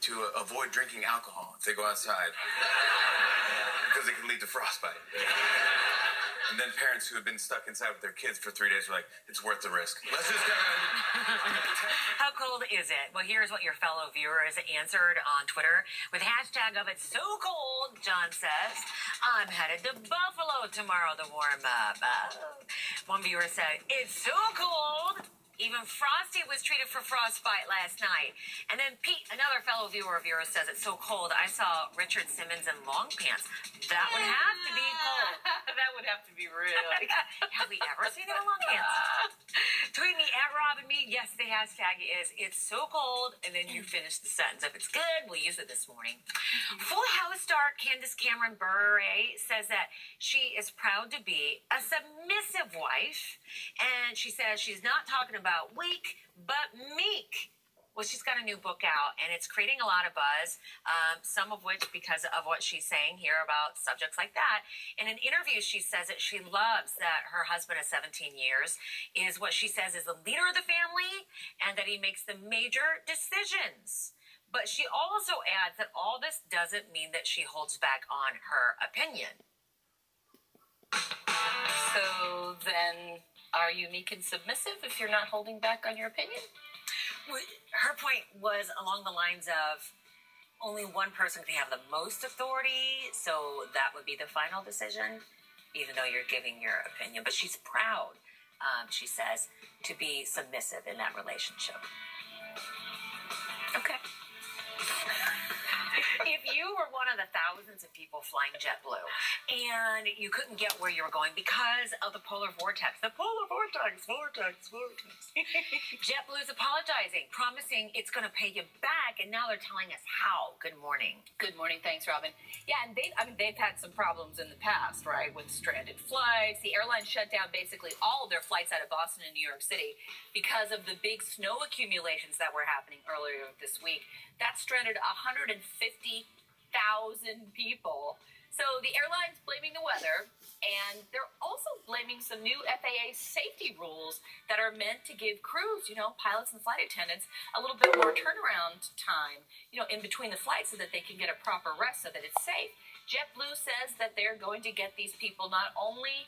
to avoid drinking alcohol if they go outside because it can lead to frostbite. And then parents who have been stuck inside with their kids for 3 days are like, it's worth the risk. Let's just go. How cold is it? Well, here's what your fellow viewers answered on Twitter with hashtag of it's so cold. John says, I'm headed to Buffalo tomorrow to warm up. One viewer said, it's so cold. Even Frosty was treated for frostbite last night. And then Pete, another fellow viewer of yours, says it's so cold. I saw Richard Simmons in long pants. That would have to be cold. That would have to be real. Have we ever seen him in long pants? Tweet me at Robin Meade. Yes, the hashtag is it's so cold. And then you finish the sentence. If it's good, we'll use it this morning. Full House star Candace Cameron Bure says that she is proud to be a submissive wife. And she says she's not talking about weak, but meek. Well, she's got a new book out, and it's creating a lot of buzz, some of which because of what she's saying here about subjects like that. In an interview, she says that she loves that her husband of 17 years is what she says is the leader of the family, and that he makes the major decisions. But she also adds that all this doesn't mean that she holds back on her opinion. So then, are you meek and submissive if you're not holding back on your opinion? Her point was along the lines of only one person can have the most authority, so that would be the final decision, even though you're giving your opinion. But she's proud, she says, to be submissive in that relationship. Okay. If you were one of the thousands of people flying JetBlue and you couldn't get where you were going because of the polar vortex, JetBlue's apologizing, promising it's going to pay you back, and now they're telling us how. Good morning. Good morning. Thanks, Robin. Yeah, and they've had some problems in the past, right, with stranded flights. The airline shut down basically all of their flights out of Boston and New York City because of the big snow accumulations that were happening earlier this week. That stranded 150,000 people. So the airline's blaming the weather, and they're also blaming some new FAA safety rules that are meant to give crews, pilots and flight attendants, a little bit more turnaround time, in between the flights so that they can get a proper rest so that it's safe. JetBlue says that they're going to get these people not only